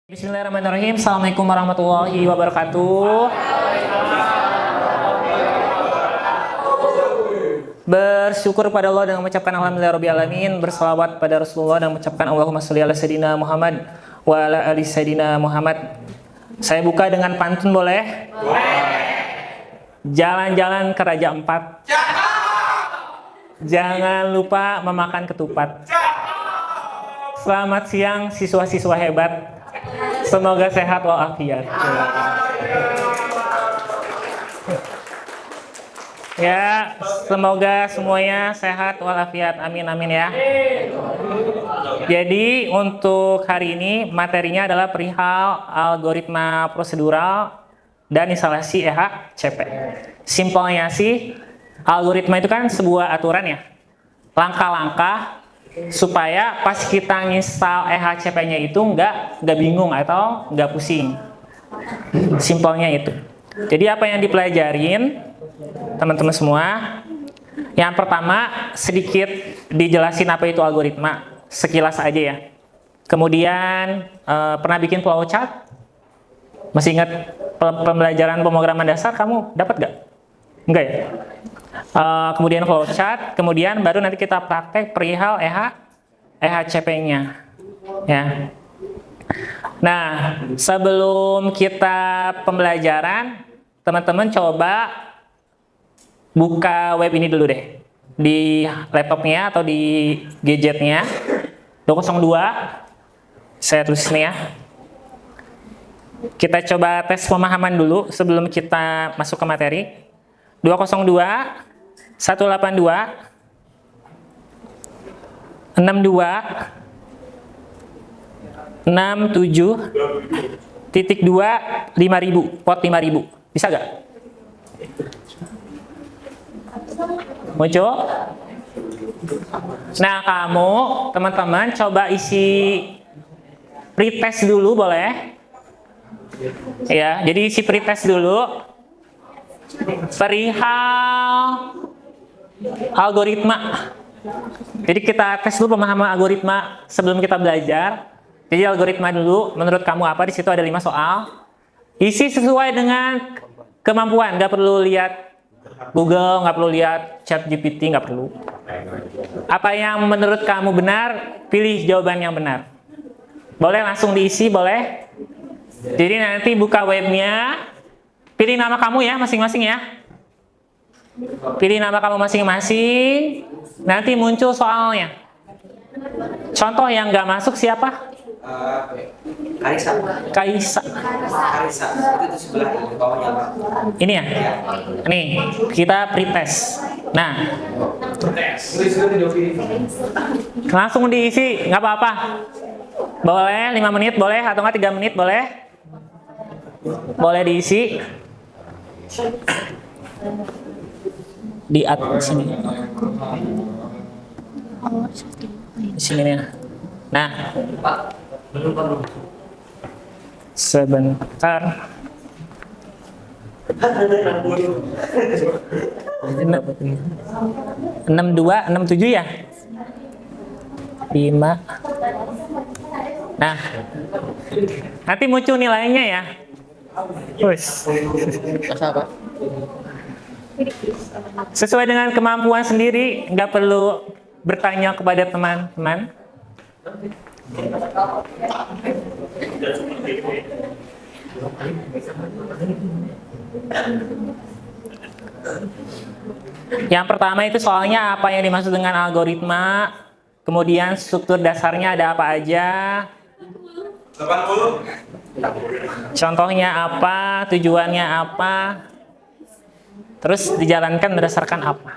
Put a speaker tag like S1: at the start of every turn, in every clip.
S1: Bismillahirrahmanirrahim. Assalamualaikum warahmatullahi wabarakatuh. Bersyukur pada Allah dengan mengucapkan alhamdulillahirrabbil berselawat pada Rasulullah dan mengucapkan Allahumma sholli ala sayyidina Muhammad wa ala ali sayyidina Muhammad. Saya buka dengan pantun boleh? Jalan-jalan ke Raja Empat. Jangan lupa memakan ketupat. Selamat siang siswa-siswa hebat. Semoga sehat walafiat. Ya, semoga semuanya sehat walafiat. Amin amin ya. Jadi untuk hari ini materinya adalah perihal algoritma prosedural dan instalasi EHCP. Simpelnya sih, algoritma itu kan sebuah aturan ya. Langkah-langkah supaya pas kita nginstal EHCP-nya itu nggak bingung atau nggak pusing. Simpelnya itu. Jadi apa yang dipelajarin teman-teman semua? Yang pertama sedikit dijelasin apa itu algoritma, sekilas aja ya. Kemudian pernah bikin flowchart? Masih ingat pembelajaran pemrograman dasar kamu dapat nggak? Enggak ya? Kemudian flowchart, kemudian baru nanti kita praktek perihal EHCP-nya ya. Nah, sebelum kita pembelajaran, teman-teman coba buka web ini dulu deh di laptopnya atau di gadgetnya 202. Saya tulis ini ya. Kita coba tes pemahaman dulu sebelum kita masuk ke materi. 202 182 62 67 titik 2 5000 pot 5000 bisa gak? Muncul? Nah kamu teman-teman coba isi pretest dulu boleh ya, jadi isi pretest dulu perihal algoritma. Jadi kita tes dulu pemahaman algoritma sebelum kita belajar. Jadi algoritma dulu, menurut kamu apa? Di situ ada 5 soal. Isi sesuai dengan kemampuan, nggak perlu lihat Google, nggak perlu lihat ChatGPT, nggak perlu. Apa yang menurut kamu benar, pilih jawaban yang benar. Boleh langsung diisi, boleh. Jadi nanti buka webnya, pilih nama kamu ya, masing-masing ya. Pilih nama kamu masing-masing, nanti muncul soalnya. Contoh yang nggak masuk siapa?
S2: Kaisa.
S1: Kaisa.
S2: Kaisa. Itu di sebelah di bawahnya, Pak.
S1: Ini ya? Nih, kita pretest. Nah, langsung diisi, nggak apa-apa. Boleh 5 menit, boleh, atau nggak 3 menit, boleh. Boleh diisi. Di atas sini. Di sini nih. Nah, sebentar. 62, 67 ya? 5. Nah, nanti muncul nilainya ya. Wes. Sesuai dengan kemampuan sendiri, nggak perlu bertanya kepada teman-teman. Yang pertama itu soalnya apa yang dimaksud dengan algoritma, kemudian struktur dasarnya ada apa aja,
S2: 80.
S1: contohnya apa, tujuannya apa, terus dijalankan berdasarkan apa.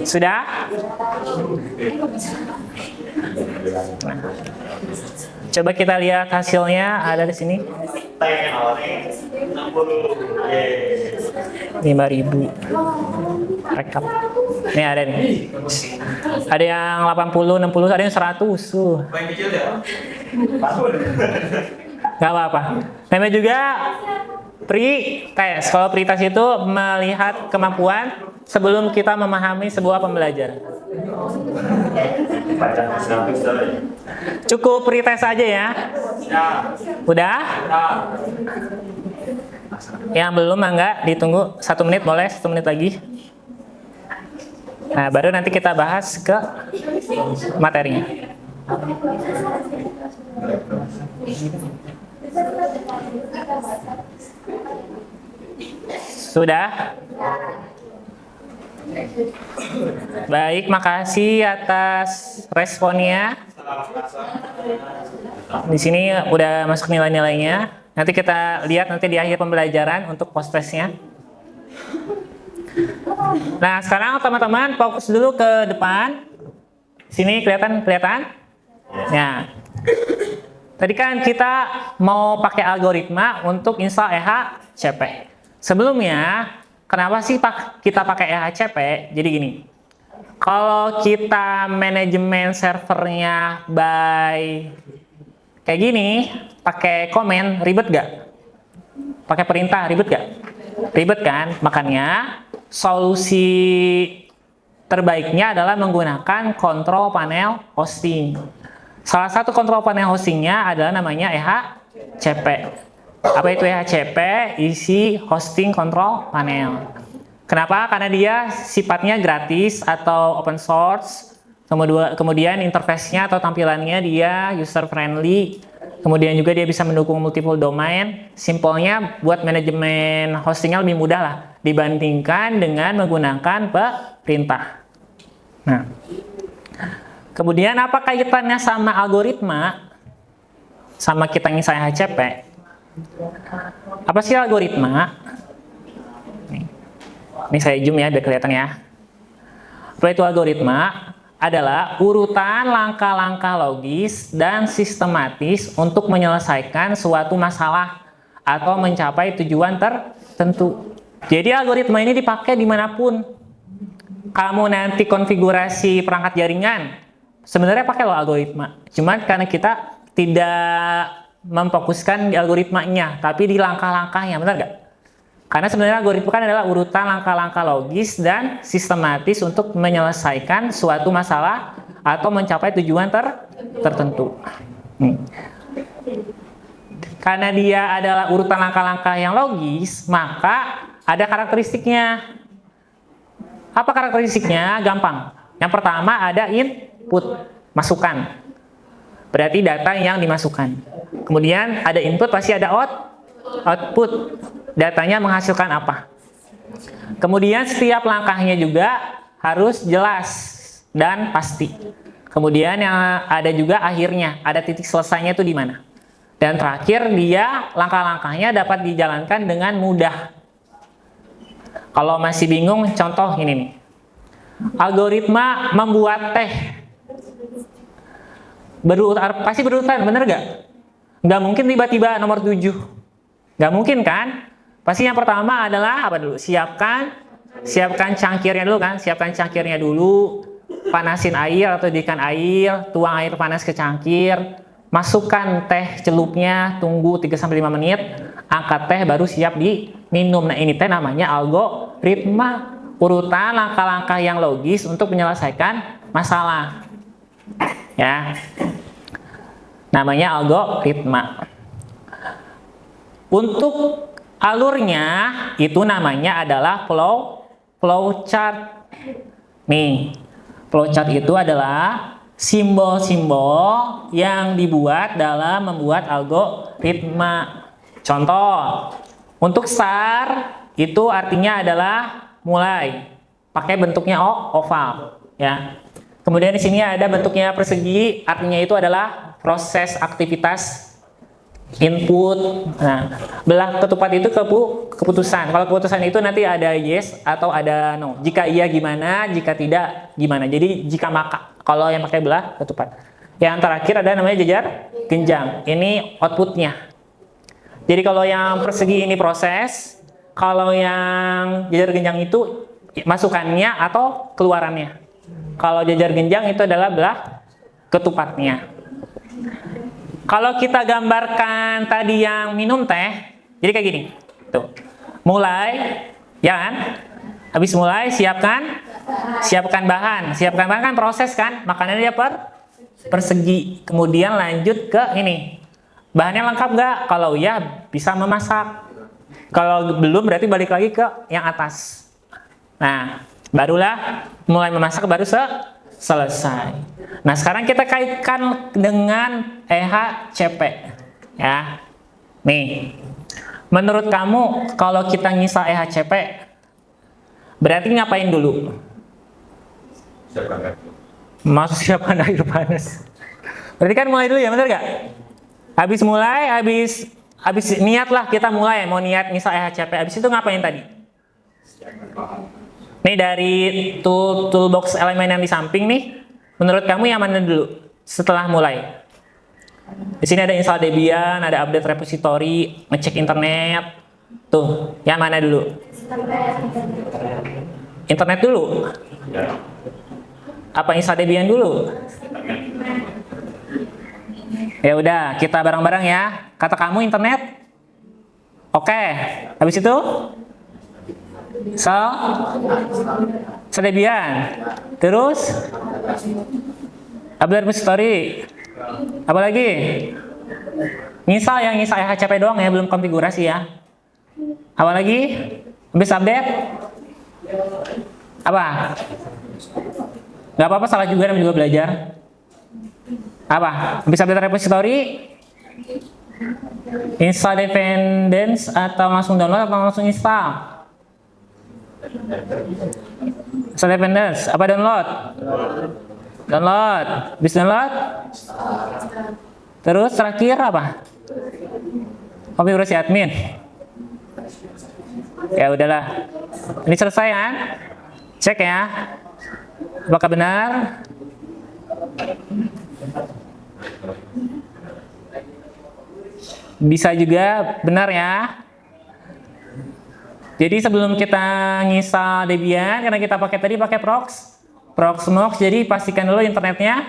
S1: Sudah? Nah, coba kita lihat hasilnya ada di sini. 5.000. Rekap. Ini ada nih. Ada yang 80, 60, ada yang 100.
S2: Paling kecil ya?
S1: Nggak apa-apa. Namanya juga pre-test. Kalau pre-test itu melihat kemampuan sebelum kita memahami sebuah pembelajaran? Cukup pretest aja ya. Udah? Yang belum enggak ditunggu 1 menit, boleh 1 menit lagi. Nah, baru nanti kita bahas ke materinya. Sudah? Baik, makasih atas responnya. Di sini udah masuk nilai-nilainya. Nanti kita lihat nanti di akhir pembelajaran untuk post-testnya. Nah, sekarang teman-teman fokus dulu ke depan. Sini kelihatan? Ya. Tadi kan kita mau pakai algoritma untuk install EHCP. Sebelumnya, kenapa sih kita pakai EHCP? Jadi gini, kalau kita manajemen servernya by kayak gini, pakai komen, ribet gak? Pakai perintah, ribet gak? Ribet kan? Makanya solusi terbaiknya adalah menggunakan control panel hosting. Salah satu control panel hostingnya adalah namanya EHCP. Apa itu EHCP? Isi hosting control panel. Kenapa? Karena dia sifatnya gratis atau open source. Kemudian interface-nya atau tampilannya dia user friendly. Kemudian juga dia bisa mendukung multiple domain. Simpelnya buat manajemen hostingnya lebih mudah lah dibandingkan dengan menggunakan perintah. Nah, kemudian apa kaitannya sama algoritma? Sama kita ngisah EHCP? Apa sih algoritma? Ini saya zoom ya biar kelihatan ya. Apa itu algoritma? Adalah urutan langkah-langkah logis dan sistematis untuk menyelesaikan suatu masalah atau mencapai tujuan tertentu. Jadi algoritma ini dipakai dimanapun. Kamu nanti konfigurasi perangkat jaringan, sebenarnya pakai loh algoritma. Cuman karena kita tidak memfokuskan di algoritmanya, tapi di langkah-langkahnya, benar gak? Karena sebenarnya algoritma kan adalah urutan langkah-langkah logis dan sistematis untuk menyelesaikan suatu masalah atau mencapai tujuan tertentu. Karena dia adalah urutan langkah-langkah yang logis, maka ada karakteristiknya. Apa karakteristiknya? Gampang. Yang pertama ada input, masukan. Berarti data yang dimasukkan. Kemudian ada input, pasti ada output. Datanya menghasilkan apa. Kemudian setiap langkahnya juga harus jelas dan pasti. Kemudian yang ada juga akhirnya, ada titik selesainya itu di mana. Dan terakhir dia langkah-langkahnya dapat dijalankan dengan mudah. Kalau masih bingung, contoh ini nih. Algoritma membuat teh. Pasti berurutan, bener gak? Nggak mungkin tiba-tiba nomor 7. Nggak mungkin kan? Pasti yang pertama adalah apa dulu? Siapkan cangkirnya dulu kan? Siapkan cangkirnya dulu. Panasin air atau didihkan air, tuang air panas ke cangkir, masukkan teh celupnya, tunggu 3-5 menit, angkat teh baru siap diminum. Nah, ini teh namanya algoritma, urutan langkah-langkah yang logis untuk menyelesaikan masalah. Ya. Namanya algoritma. Untuk alurnya itu namanya adalah flow chart. Nih, flow chart itu adalah simbol-simbol yang dibuat dalam membuat algoritma. Contoh, untuk start itu artinya adalah mulai, pakai bentuknya oval, ya. Kemudian di sini ada bentuknya persegi, artinya itu adalah proses aktivitas input. Nah, belah ketupat itu keputusan. Kalau keputusan itu nanti ada yes atau ada no. Jika iya gimana, jika tidak gimana. Jadi jika maka. Kalau yang pakai belah ketupat. Yang terakhir ada namanya jejar genjang. Ini outputnya. Jadi kalau yang persegi ini proses, kalau yang jejar genjang itu masukannya atau keluarannya. Kalau jejar genjang itu adalah belah ketupatnya. Kalau kita gambarkan tadi yang minum teh, jadi kayak gini. Tuh. Mulai, ya kan? Habis mulai siapkan bahan. Siapkan bahan kan proses kan, makanannya dia persegi. Kemudian lanjut ke ini. Bahannya lengkap nggak? Kalau ya bisa memasak. Kalau belum berarti balik lagi ke yang atas. Nah, barulah mulai memasak baru selesai. Nah, sekarang kita kaitkan dengan EHCP ya. Nih. Menurut kamu kalau kita ngisal EHCP berarti ngapain dulu? Siapkan air panas. Berarti kan mulai dulu ya, bener gak? Habis niat lah kita mulai mau niat misal EHCP. Habis itu ngapain tadi? Nih dari toolbox elemen yang di samping nih, menurut kamu yang mana dulu setelah mulai? Di sini ada install Debian, ada update repository, ngecek internet. Tuh, yang mana dulu? Internet dulu. Apa install Debian dulu? Ya udah, kita bareng-bareng ya. Kata kamu internet? Oke. Habis itu? Debian. Terus? Update repository. Apa lagi? Ngisal EHCP doang ya, belum konfigurasi ya. Apa lagi? Habis update? Apa? Gak apa-apa, salah juga, namanya juga belajar. Apa? Habis update repository? Install dependence atau langsung download atau langsung install? Install dependence, apa download? Download. Habis download? Terus terakhir apa? Konfigurasi admin. Ya udahlah. Ini selesai kan? Cek ya. Apakah benar? Bisa juga benar ya. Jadi sebelum kita ngisal Debian, karena kita pakai Proxmox, jadi pastikan dulu internetnya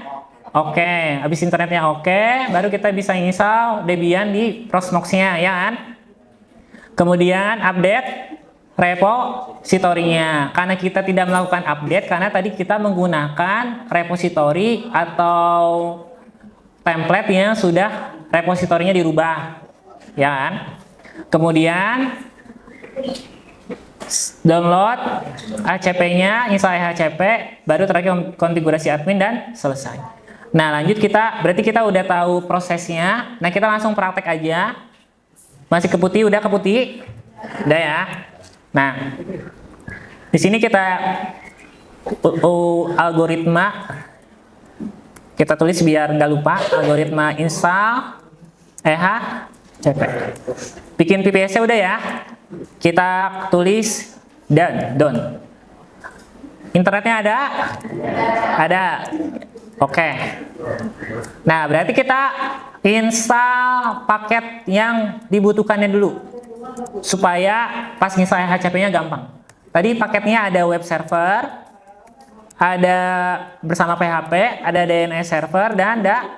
S1: oke. Habis internetnya oke, baru kita bisa ngisal Debian di Proxmox-nya, ya kan? Kemudian update repositorinya. Karena kita tidak melakukan update, karena tadi kita menggunakan repositori atau template yang sudah repositorinya dirubah, ya kan? Kemudian download ACP-nya, install EHCP, baru terakhir konfigurasi admin dan selesai. Nah, lanjut berarti kita udah tahu prosesnya. Nah, kita langsung praktek aja. Masih ke putih, udah ke putih? Udah ya. Nah, di sini kita algoritma. Kita tulis biar nggak lupa, algoritma install EHCP. Bikin PPS-nya udah ya. Kita tulis done. Internetnya ada? Ada. Oke. Nah, berarti kita install paket yang dibutuhkannya dulu. Supaya pas install EHCP-nya gampang. Tadi paketnya ada web server, ada bersama PHP, ada DNS server, dan ada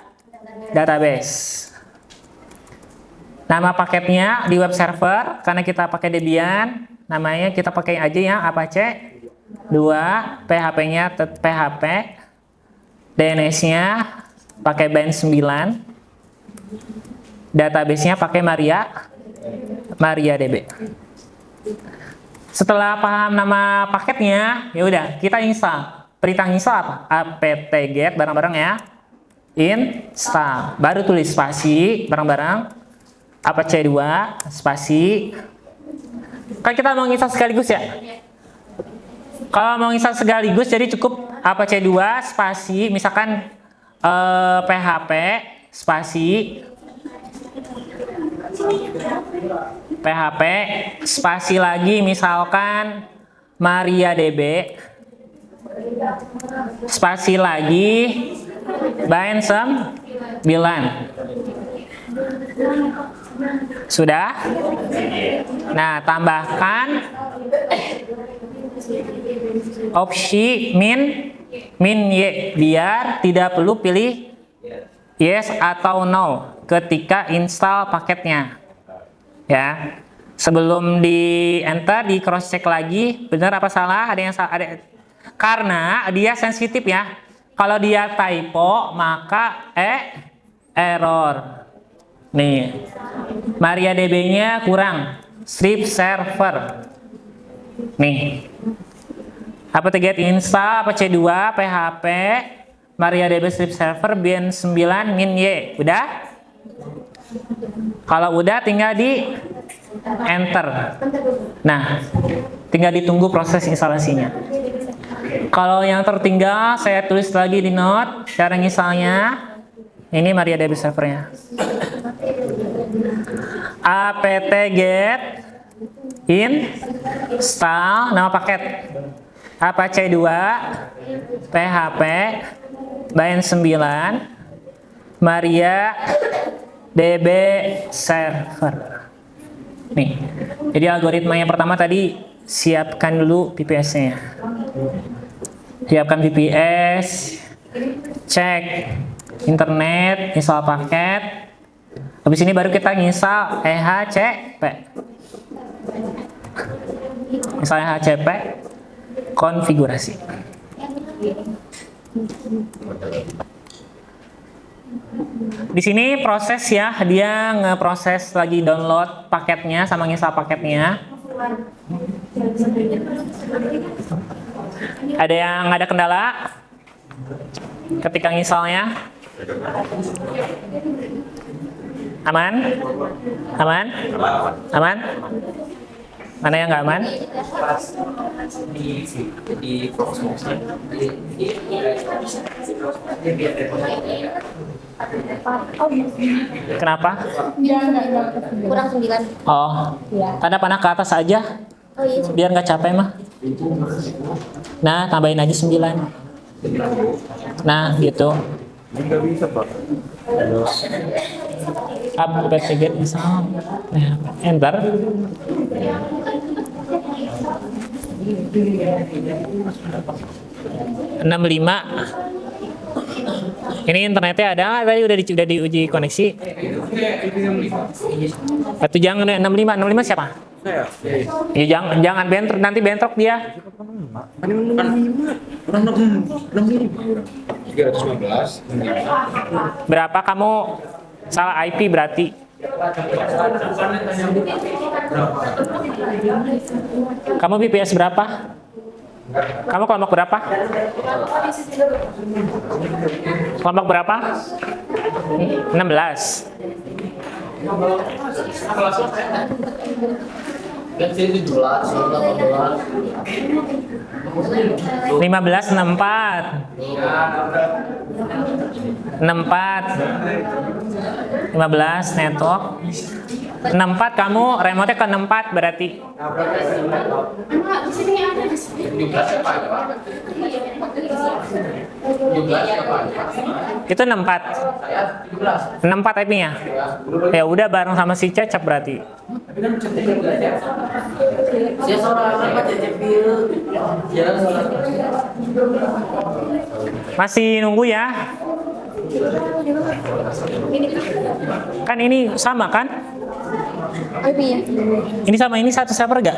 S1: database. Nama paketnya di web server, karena kita pakai Debian, namanya kita pakai aja yang Apache 2, PHP-nya PHP, DNS-nya pakai band 9, database-nya pakai MariaDB. Setelah paham nama paketnya, ya udah kita install. Perintah install apa? apt-get bareng-bareng ya. Install. Baru tulis spasi bareng-bareng. Apache 2 spasi. Kan kita mau install sekaligus ya. Kalau mau install sekaligus jadi cukup Apache 2 spasi misalkan PHP spasi PHP spasi lagi misalkan MariaDB spasi lagi bind 9. Sudah? Nah, tambahkan opsi min y biar tidak perlu pilih yes atau no ketika install paketnya. Ya. Sebelum di enter, di cross check lagi, benar apa salah? Ada yang salah? Ada. Karena dia sensitif ya. Kalau dia typo, maka error. Nih, MariaDB-nya kurang. Strip server. Nih. apt-get install, apa C2, PHP, MariaDB strip server, bin 9 min Y. Udah? Kalau udah tinggal di enter. Nah, tinggal ditunggu proses instalasinya. Kalau yang tertinggal, saya tulis lagi di note cara installnya. Ini MariaDB servernya. apt-get install nama paket apa C2 PHP bin 9 MariaDB server. Nih, jadi algoritma yang pertama tadi siapkan dulu VPS-nya. Siapkan VPS, cek internet, install paket. Habis ini baru kita install EHCP. Install EHCP, konfigurasi. Di sini proses ya, dia ngeproses lagi download paketnya sama install paketnya. Ada yang ada kendala ketika installnya? Aman? Aman? Aman? Mana yang nggak aman?
S2: Di fokusnya.
S1: Kenapa?
S3: Kurang 9.
S1: Oh, tanda panah ke atas aja,
S3: Oh iya.
S1: biar nggak capek mah. Nah, tambahin aja 9. Nah, gitu.
S4: Nggak bisa, Pak.
S1: apt-get install. Enter. .65. Ini internetnya ada nggak tadi udah diuji koneksi? Itu jangan 65 siapa?
S4: Saya.
S1: Ya, jangan bentrok, nanti bentrok dia.
S4: Kurang 315.
S1: Berapa kamu salah IP berarti? Kamu VPS berapa? Kamu kelompok berapa? Kelompok berapa? 16.
S2: Kan sini 17, 18.
S1: 15 64. 64. 15 network. 64 kamu remote-nya ke 64 berarti.
S3: Enggak, di sini ada di sini.
S2: 17 apa ya, Pak? 17 apa?
S1: Itu 64.
S2: Saya 17.
S1: 64 IP-nya. Ya udah bareng sama si Cecep berarti.
S2: Tapi kan cek belajar. Saya seorang apa cek jalan seorang.
S1: Masih nunggu ya? Kan ini sama kan?
S3: IP-nya.
S1: Ini sama ini satu server gak?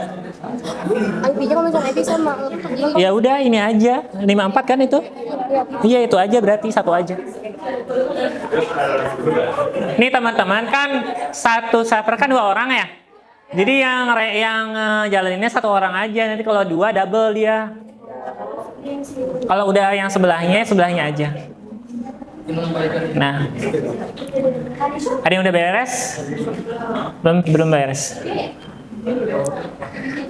S3: IP-nya kalau misalnya IP sama. Jadi
S1: Ya udah ini aja 54 kan itu? Iya itu aja berarti satu aja. Nih teman-teman kan satu server kan 2 orang ya. Jadi yang jalaninnya 1 orang aja. Nanti kalau 2 double dia. Kalau udah yang sebelahnya aja. Nah, ada yang udah beres? Belum beres.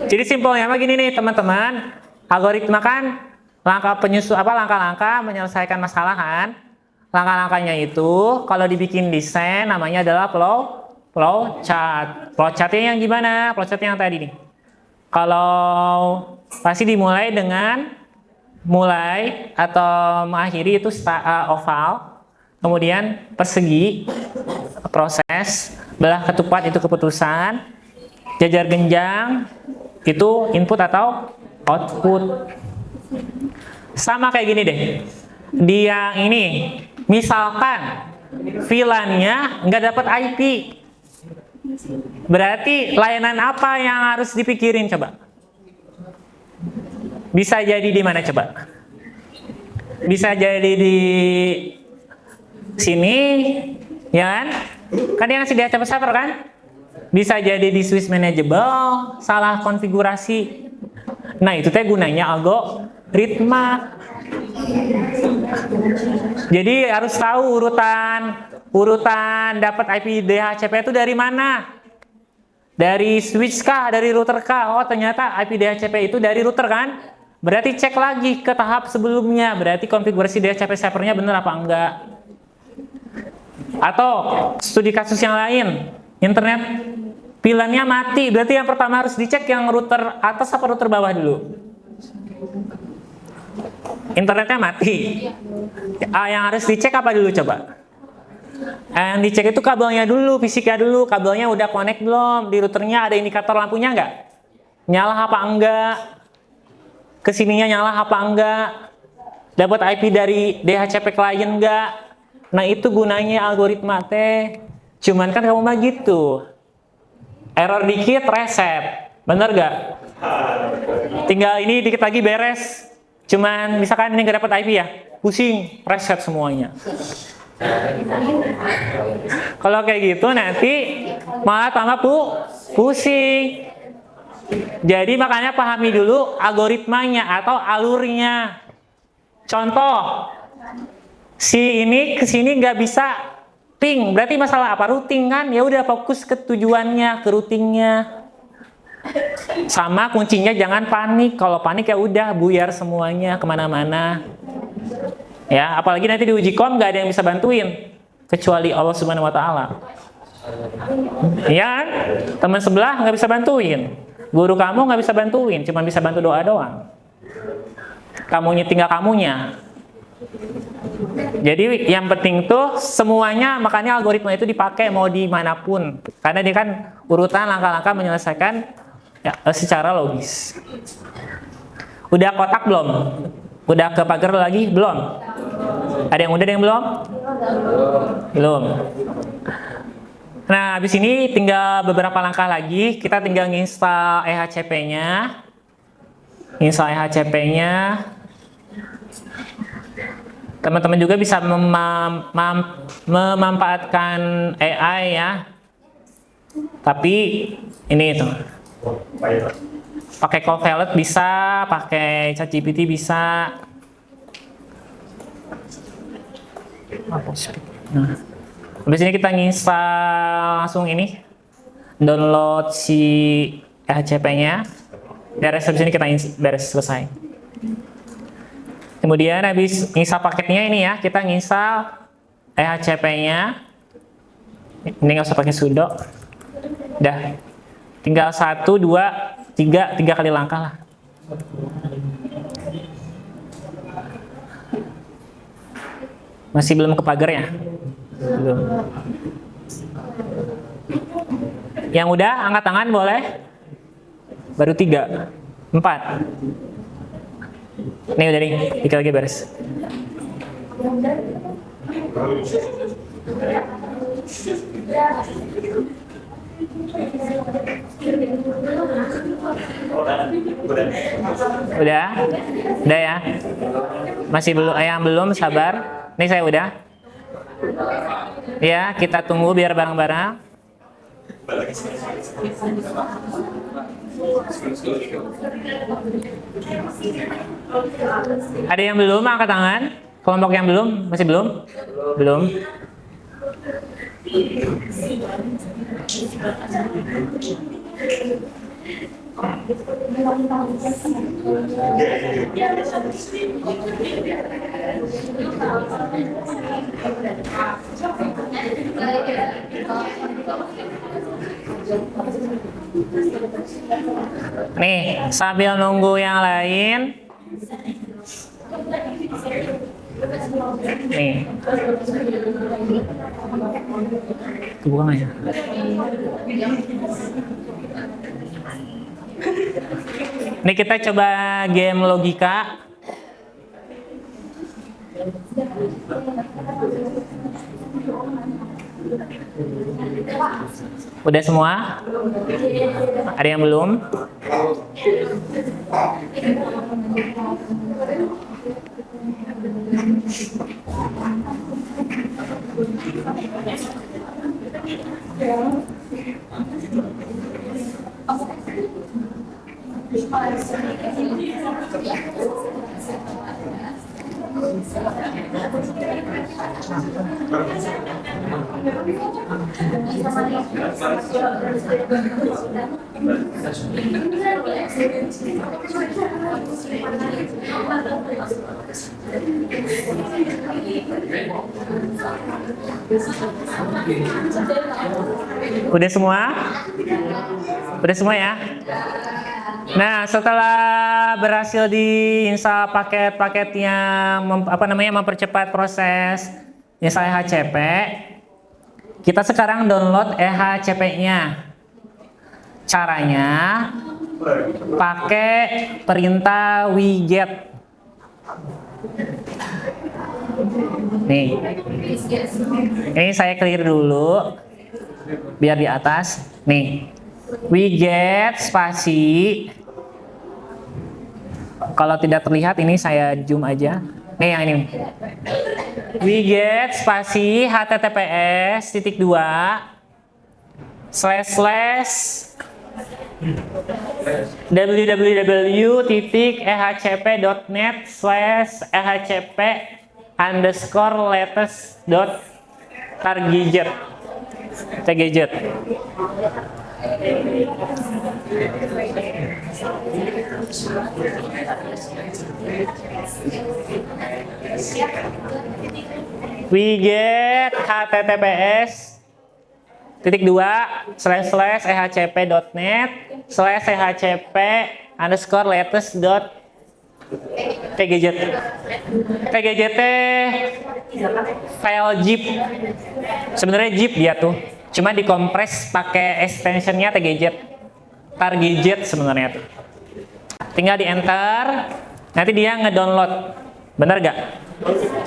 S1: Jadi simpelnya begini nih teman-teman, algoritma kan langkah-langkah menyelesaikan masalah kan. Langkah-langkahnya itu kalau dibikin desain namanya adalah flow chart. Flow chartnya yang gimana? Flow chart yang tadi nih. Kalau pasti dimulai dengan mulai atau mengakhiri itu oval, kemudian persegi proses, belah ketupat itu keputusan, jajar genjang itu input atau output. Sama kayak gini deh. Dia ini misalkan VLAN-nya nggak dapat IP. Berarti layanan apa yang harus dipikirin coba? Bisa jadi di mana coba? Bisa jadi di sini, ya kan? Kan dia ngasih di HCP server kan? Bisa jadi di Swiss Manageable, salah konfigurasi. Nah itu teh gunanya algoritma. Jadi harus tahu urutan dapat IP DHCP itu dari mana? Dari switch kah? Dari router kah? Oh ternyata IP DHCP itu dari router kan? Berarti cek lagi ke tahap sebelumnya. Berarti konfigurasi DHCP servernya benar apa enggak? Atau studi kasus yang lain, internet VLAN-nya mati. Berarti yang pertama harus dicek yang router atas apa router bawah dulu? Internetnya mati. Yang harus dicek apa dulu coba? Yang dicek itu kabelnya dulu, fisiknya dulu. Kabelnya udah connect belum? Di routernya ada indikator lampunya nggak? Nyala apa enggak? Kesininya nyala apa enggak? Dapat IP dari DHCP klien enggak? Nah itu gunanya algoritma teh. Cuman kan kamu mah gitu. Error dikit reset. Bener gak? Tinggal ini dikit lagi beres. Cuman misalkan ini nggak dapat IP ya, pusing, reset semuanya. Kalau kayak gitu nanti malah tambah pusing. Jadi makanya pahami dulu algoritmanya atau alurnya. Contoh, si ini ke sini nggak bisa ping, berarti masalah apa? Routing kan? Ya udah fokus ke tujuannya, ke routingnya. Sama kuncinya jangan panik. Kalau panik ya udah buyar semuanya kemana-mana. Ya, apalagi nanti di uji kom nggak ada yang bisa bantuin kecuali Allah Subhanahu Wa Taala. Ya, teman sebelah nggak bisa bantuin, guru kamu nggak bisa bantuin, cuma bisa bantu doa doang. Kamunya tinggal kamunya. Jadi yang penting tuh semuanya, makanya algoritma itu dipakai mau dimanapun, karena dia kan urutan langkah-langkah menyelesaikan ya, secara logis. Udah kotak belum? Udah ke pagar lagi belum? Ada yang udah, ada yang belum? Belum. Nah, habis ini tinggal beberapa langkah lagi. Kita tinggal nginstal EHCP-nya. Install EHCP-nya. Teman-teman juga bisa memanfaatkan AI ya. Tapi ini itu. Pakai Copilot bisa, pakai ChatGPT bisa. Nah, habis ini kita nginstal langsung ini, download si EHCP-nya. Beres habis ini kita beres selesai. Kemudian habis nginstal paketnya ini ya, kita nginstal EHCP-nya. Ini nggak usah pakai sudo. Udah, tinggal 1, 2, 3 kali langkah lah. Masih belum ke pagar ya? Belum. Yang udah angkat tangan boleh? Baru 3, 4. Nih udah nih, dikit lagi beres. Udah ya. Masih belum, yang belum sabar. Nih saya udah. Ya, kita tunggu biar bareng-bareng. Ada yang belum angkat tangan? Kelompok yang belum? Masih belum? Belum. Nih, sambil nunggu yang lain. Nih. Kebuka nggak ya? Ini kita coba game logika. Udah semua? Ada yang belum? Udah semua? Udah semua ya? Nah, setelah berhasil diinstal paket-paket yang mempercepat proses install EHCP, kita sekarang download EHCP-nya. Caranya pakai perintah widget. Nih, ini saya clear dulu biar di atas. Nih, widget spasi. Kalau tidak terlihat ini saya zoom aja. Nih yang ini. Widget spasi https://www.ehcp.net/ehcp_latest.target. Widget https://ehcp.net/ehcp_latest.tgz. tgz file zip. Sebenarnya zip dia tuh, cuma dikompres pakai extensionnya tgz. Target sebenarnya tuh. Tinggal di enter, nanti dia ngedownload. Bener gak?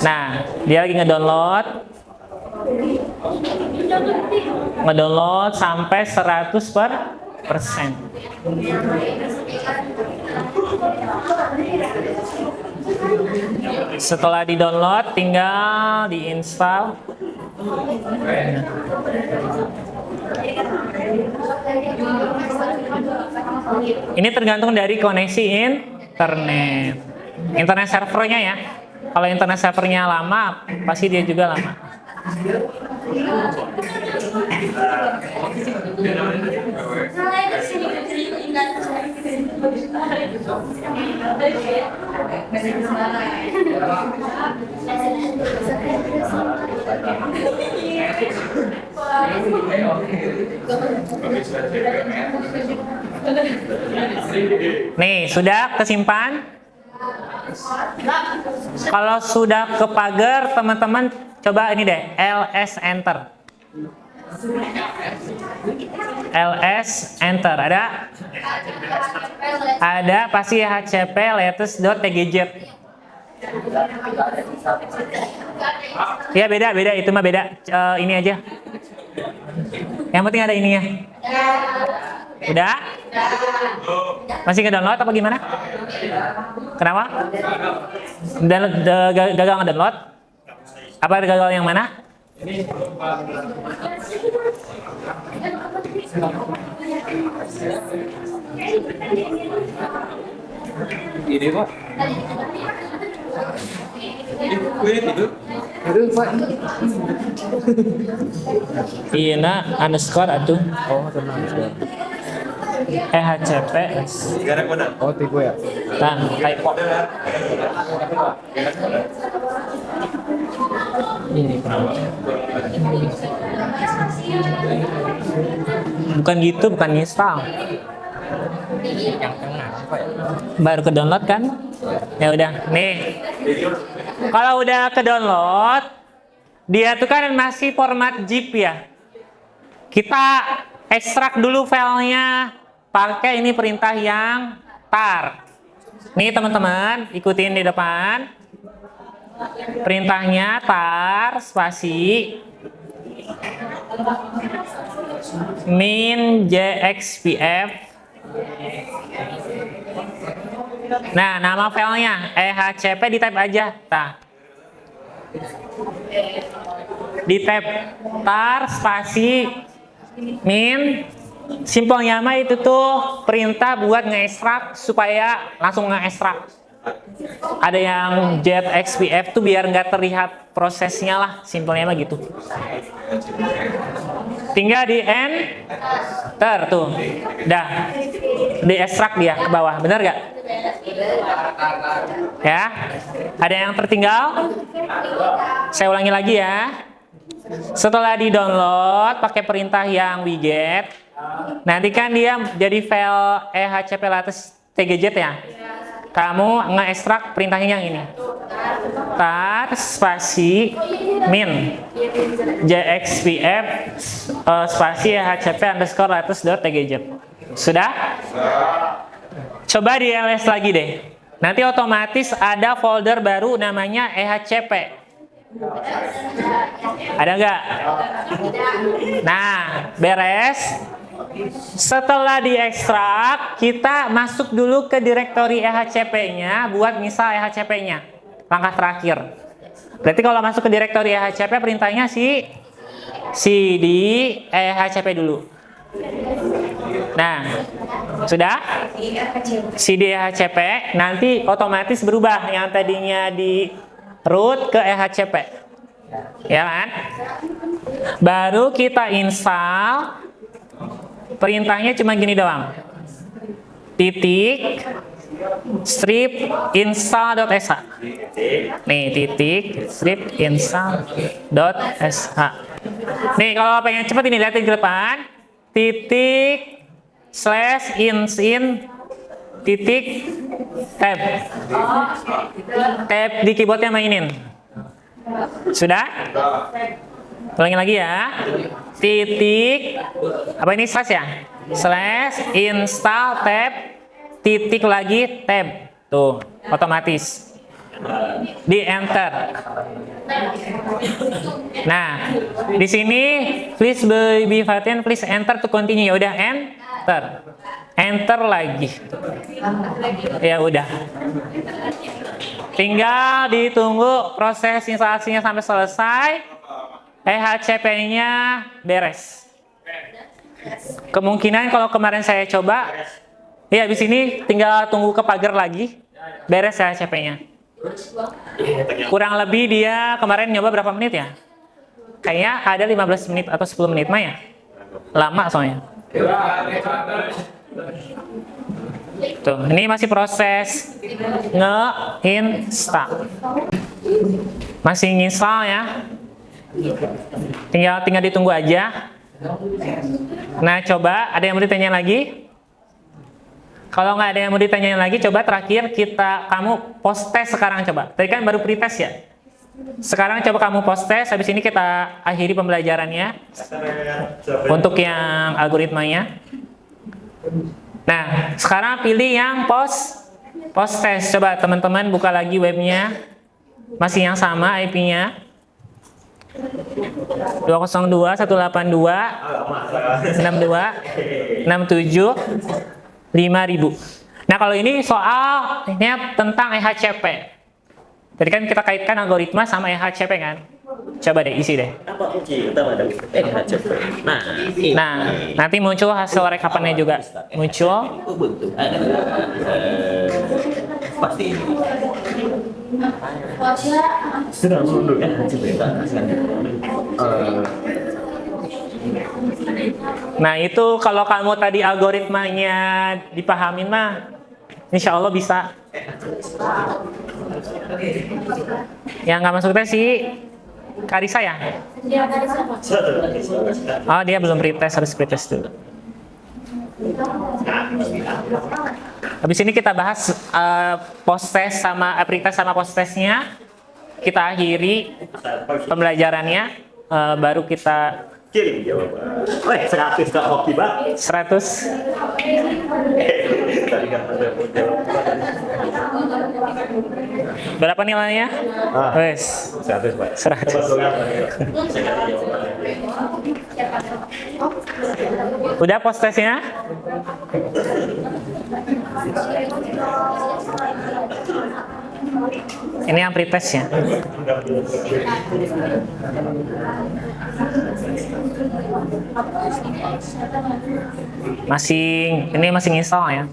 S1: Nah, dia lagi ngedownload sampai 100%. Setelah di-download tinggal diinstal. Ini tergantung dari koneksi internet servernya ya. Kalau internet servernya lama, pasti dia juga lama. Nih, sudah kesimpan? Kalau sudah ke pagar, teman-teman coba ini deh, ls enter. ls enter ada? Ada pasti hcp latest.tgz. Ya beda itu mah beda. Ini aja. Yang penting ada ininya. Udah? Masih nge-download apa gimana? Kenapa? Gagal nge-download? Apa gagal yang mana?
S4: Ini Pak. Itu. Aduh Pak.
S1: Iya nak underscore atuh.
S4: Oh, tenang.
S1: EHCP.
S4: Oh, tipe ya.
S1: Tan, typo. Ini bukan gitu, bukan install.
S4: Yang tengah apa ya?
S1: Baru ke download kan? Ya udah, nih. Kalau udah ke download, dia tuh kan masih format zip ya. Kita ekstrak dulu filenya pakai ini perintah yang tar. Nih teman-teman, ikutin di depan. Perintahnya tar spasi min JXPF. Nah, nama filenya EHCP di tab aja. Nah, di tab tar spasi min. Simpelnya mah itu tuh perintah buat nge-extract supaya langsung nge-extract. Ada yang JXPF tuh biar nggak terlihat prosesnya lah, simpelnya mah gitu. Tinggal di enter tuh, dah di extract dia ke bawah, bener gak? Ya, ada yang tertinggal? Saya ulangi lagi ya. Setelah di download pakai perintah yang widget, nanti kan dia jadi file EHCP latest TGZ ya. Kamu nge-extract perintahnya yang ini. Tar spasi min JXPF spasi EHCP underscore latest.tgz. Sudah? Coba di ls lagi deh. Nanti otomatis ada folder baru namanya EHCP. Ada nggak? Nah, beres. Setelah diekstrak, kita masuk dulu ke direktori EHCP-nya buat misal EHCP-nya. Langkah terakhir. Berarti kalau masuk ke direktori EHCP, perintahnya cd EHCP dulu. Nah, sudah? cd EHCP, nanti otomatis berubah yang tadinya di root ke EHCP, ya kan? Baru kita install, perintahnya cuma gini doang, titik strip install.sh. Nih, titik strip install.sh. Nih, kalau pengen cepet ini lihatin ke depan, titik slash in titik tab. Tab di keyboardnya mainin. Sudah? Ulangi lagi ya. Titik apa ini slash ya? Slash install tab titik lagi tab. Tuh, otomatis. Di enter. Nah, di sini please be patient, please enter to continue. Ya udah enter. Enter lagi. Ya udah. Tinggal ditunggu proses instalasinya sampai selesai. EHCP-nya beres. Kemungkinan kalau kemarin saya coba, ya habis ini tinggal tunggu ke pagar lagi. Beres EHCP-nya. Kurang lebih dia kemarin nyoba berapa menit ya? Kayaknya ada 15 menit atau 10 menit mah ya. Lama soalnya. Tuh, ini masih proses nge-install. Masih nge-install ya. Tinggal ditunggu aja. Nah, coba ada yang mau ditanya lagi? Kalau nggak ada yang mau ditanyain lagi, coba terakhir kamu post test sekarang coba. Tadi kan baru pretest ya. Sekarang coba kamu post test, habis ini kita akhiri pembelajarannya untuk yang algoritmanya. Nah, sekarang pilih yang post test. Coba teman-teman buka lagi webnya. Masih yang sama IP-nya. 202.182.62.67.5000. Nah, kalau ini soalnya tentang EHCP. Tadi kan kita kaitkan algoritma sama EHCP kan? Coba deh isi deh.
S5: Apa kunci utama dari EHCP?
S1: Nah, nanti muncul hasil rekapannya juga. Muncul.
S5: Bentuk pasti ini. Sudah mundur EHCP.
S1: Nah, itu kalau kamu tadi algoritmanya dipahamin mah, insya Allah bisa. Yang nggak masuk tes sih Karisa ya? Oh, dia belum pretest, harus pretest dulu. Habis ini kita bahas post test sama pretest sama post testnya. Kita akhiri pembelajarannya, baru kita
S5: Kirim jawaban. 100 tak hoki banget.
S1: 100. Berapa nilainya? Wes.
S5: 100 Pak.
S1: 100. Udah post testnya? Ini yang pretest ya. Ini masih install ya.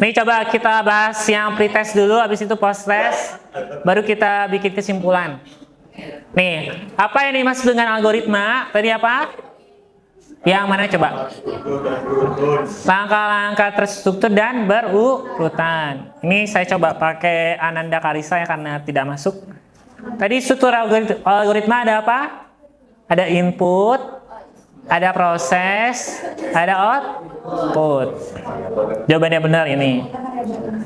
S1: Nih coba kita bahas yang pretest dulu, habis itu post test, baru kita bikin kesimpulan. Nih, apa yang dimaksud dengan algoritma? Tadi apa? Yang mana coba? Langkah-langkah terstruktur dan berurutan. Ini saya coba pakai Ananda Karisa ya karena tidak masuk. Tadi struktur algoritma ada apa? Ada input, ada proses, ada output. Jawabannya benar ini.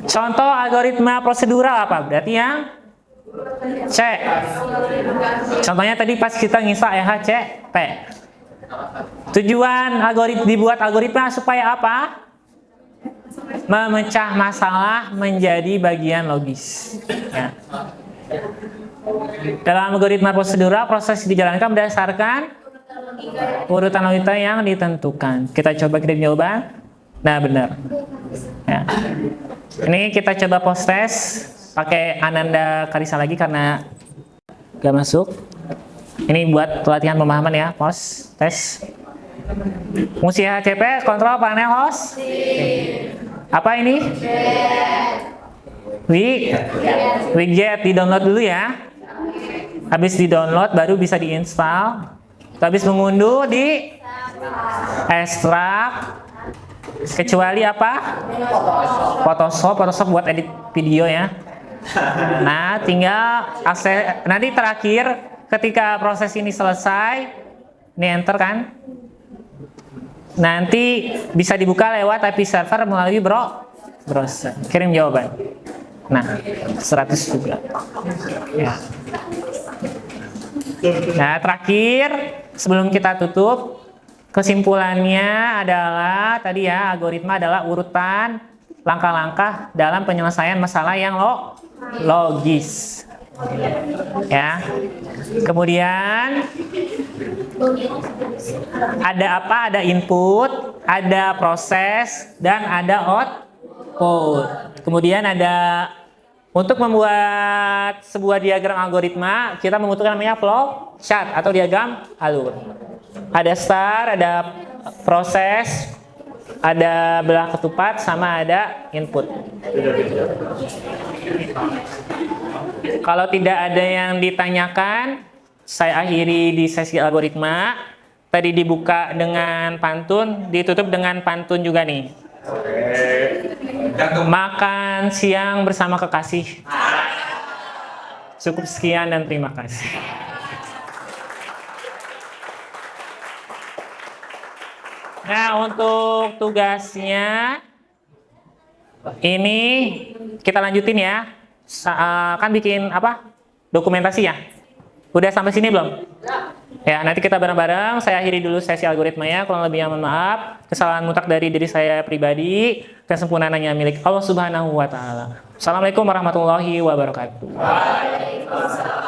S1: Contoh algoritma prosedural apa? Berarti yang C. Contohnya tadi pas kita ngisa EHCP. Tujuan dibuat algoritma supaya apa? Memecah masalah menjadi bagian logis. Ya. Dalam algoritma prosedural, proses dijalankan berdasarkan urutan logika yang ditentukan. Kita coba kirim jawaban. Nah, benar. Ya. Ini kita coba post test pakai Ananda Karisa lagi karena gak masuk. Ini buat pelatihan pemahaman ya, post test. Fungsi HCP, kontrol panel host. Apa ini? Widget, di-download dulu ya. Habis di-download baru bisa diinstal. Habis mengunduh di ekstrak. Kecuali apa? Photoshop buat edit video ya. Nah, tinggal akses. Nanti terakhir ketika proses ini selesai, ini enter kan? Nanti bisa dibuka lewat IP server melalui browser. Kirim jawaban. Nah, 100 juga. Ya. Nah, terakhir sebelum kita tutup, kesimpulannya adalah tadi ya, algoritma adalah urutan langkah-langkah dalam penyelesaian masalah yang logis. Ya. Kemudian ada apa? Ada input, ada proses, dan ada output. Kemudian ada untuk membuat sebuah diagram algoritma, kita membutuhkan namanya flow chart atau diagram alur. Ada start, ada proses, ada belah ketupat, sama ada input. Kalau tidak ada yang ditanyakan, saya akhiri di sesi algoritma. Tadi dibuka dengan pantun, ditutup dengan pantun juga nih. Makan siang bersama kekasih. Cukup sekian dan terima kasih. Nah, untuk tugasnya ini kita lanjutin ya. Kan bikin apa? Dokumentasi ya. Udah sampai sini belum? Ya, nanti kita bareng-bareng. Saya akhiri dulu sesi algoritmanya. Kurang lebihnya mohon maaf. Kesalahan mutlak dari diri saya pribadi. Kesempurnaannya milik Allah Subhanahu wa Ta'ala. Assalamualaikum warahmatullahi wabarakatuh. Waalaikumsalam.